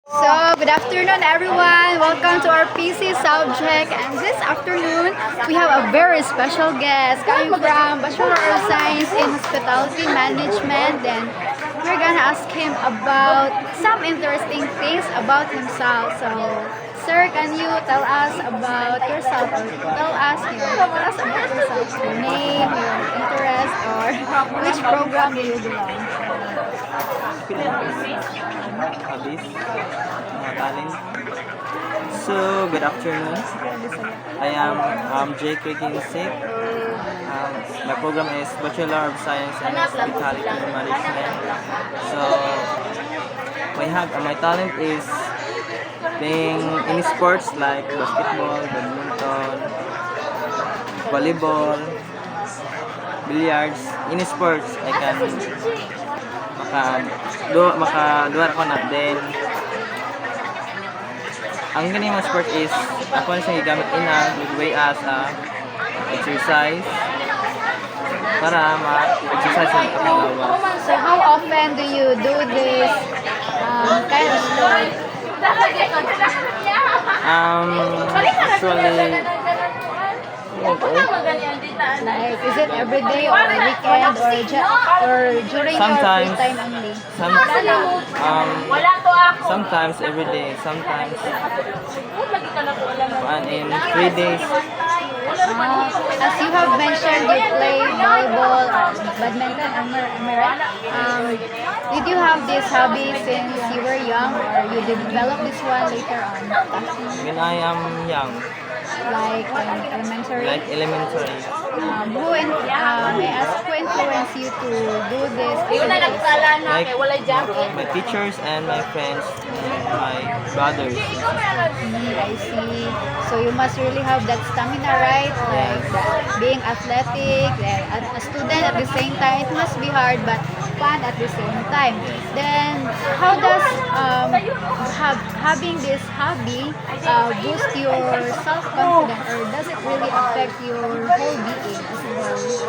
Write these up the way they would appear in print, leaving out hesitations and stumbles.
Good afternoon everyone. Welcome to our PC subject. And this afternoon, we have a very special guest coming from Bachelor of Science in Hospitality Management. Then we're gonna ask him about some interesting things about himself. So, sir, can you tell us about yourself or tell us about yourself, your name, your interest, or which program do you belong? Hobbies, mga talent. So, good afternoon. I am Jake Kinsik. My program is Bachelor of Science in Hospitality Management. So, my talent is being in sports like basketball, badminton, volleyball, billiards. In sports, I can makaduar ko na. Then, ang ganing mga sport is, ako na siyang gigamit good way as exercise para ma-exercise yung akong lawas. So how often do you do this kind of sport? Actually, Like, is it every day or weekend or during your free time only? Sometimes every day, sometimes in 3 days. As you have mentioned, you play volleyball or badminton, am I right? Did you have this hobby since you were young or you developed this one later on? When I am young, Like elementary? May I ask who influenced you to do this? like my teachers and my friends and my brothers. I see. So you must really have that stamina, right? Like being athletic, a student at the same time. It must be hard, but fun at the same time. Then, how does having this hobby boost your self-confidence, or does it really affect your whole being as a whole?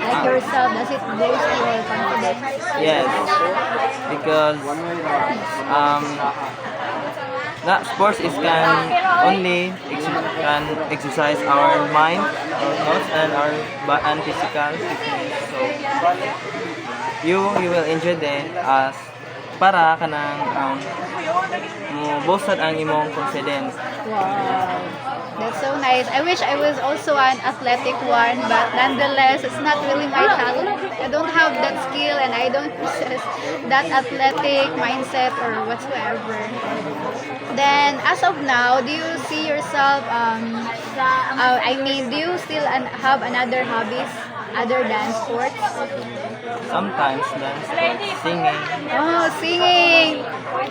Like yourself, does it boost your confidence? Yes, because that sports is can exercise our mind, our thoughts, and our physical fitness. So you will enjoy it as para kanang boosted ang imong confidence. Wow, that's so nice. I wish I was also an athletic one, but nonetheless, it's not really my talent. I don't have that skill and I don't possess that athletic mindset or whatsoever. Then, as of now, do you see yourself, do you still have another hobbies other than sports? Sometimes dance, singing. Oh, singing!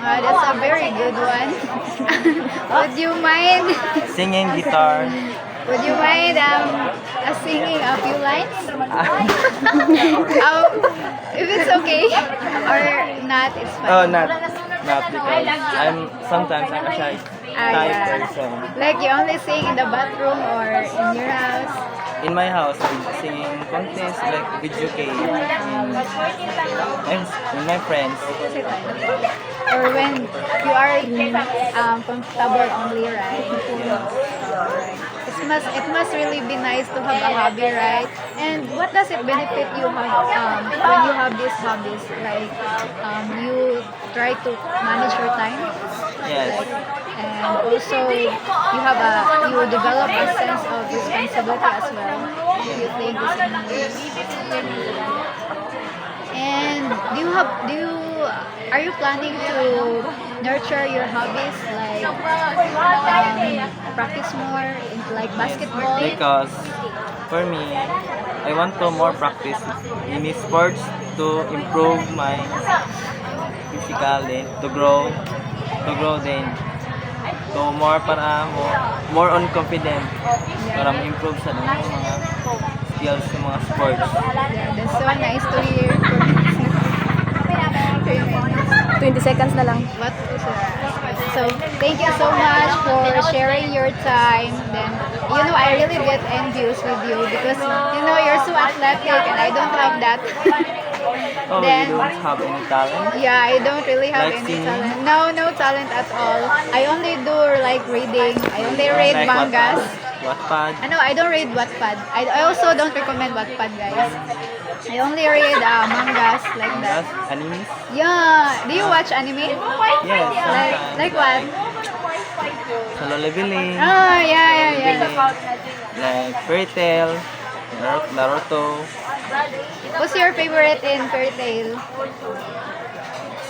That's a very good one. Would you mind? Singing guitar. Would you mind singing a few lines? If it's okay or not, it's fine. Oh, not because sometimes I'm a shy type person. Like you only sing in the bathroom or in your house? In my house, I'm singing contest like video game and with my friends. Or when you are comfortable only, right? It must really be nice to have a hobby, right? And what does it benefit you when you have these hobbies? Like you try to manage your time. Yes. And also you develop a sense of responsibility as well. You think this and are you planning to nurture your hobbies like practice more into like basketball? Because for me, I want to more practice in sports to improve my physically, to grow then to more on confident para ma-improve sa mga skills sa mga sports. Yeah, that's so nice to hear. 20 seconds na lang. What? So, thank you so much for sharing your time. Then, I really get envious with you because, you're so athletic and I don't have that. Oh, Then- you don't have any talent? Yeah, I don't really have Like any singing? talent. No, no talent at all. I only do like reading. I only read Like mangas. Wattpad? I know, I don't read Wattpad. I also don't recommend Wattpad, guys. I only read mangas like that. Mangas? Animes? Yeah. Do you watch anime? Yes, Like, sometimes. like what? Solo leveling. Oh, yeah, yeah. Like Fairy Tail, Naruto. What's your favorite in Fairy Tail?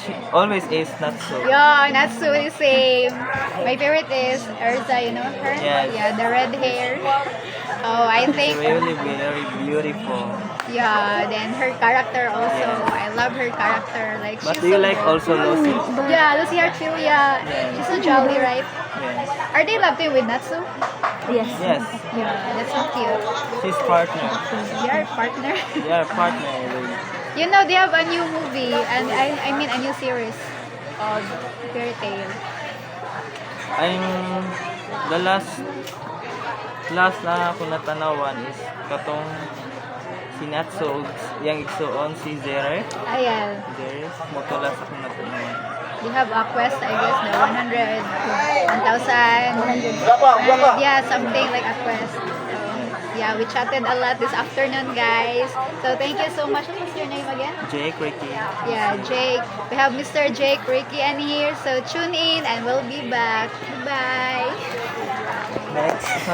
She always is not so. Yeah, Natsu is same. My favorite is Erza, you know her? Yes. Yeah, the red hair. Oh, I She's think, really very beautiful. yeah, then her character also. I love her character. Like, But she's do you so like also Lucy? Yeah, Lucy Archilia. Yeah. She's so jolly, right? Yes. Are they loving with Natsu? Yes. Yes. Yeah, that's so cute. She's partner. They are partner. They are partner with You know, they have a new movie, and I mean a new series called Fairy Tail. I'm the last na ako natanawan is katong si Natsu yang igsuon si Zere. Ayan. Zere, motolas ako natanawan. They have a quest, I guess, the 100, 1,000. Yeah, something like a quest. So, yeah, we chatted a lot this afternoon, guys. So, thank you so much. What's your name again? Jake, Ricky. Yeah, Jake. We have Mr. Jake, Ricky, and here. So, tune in and we'll be back. Bye. Next.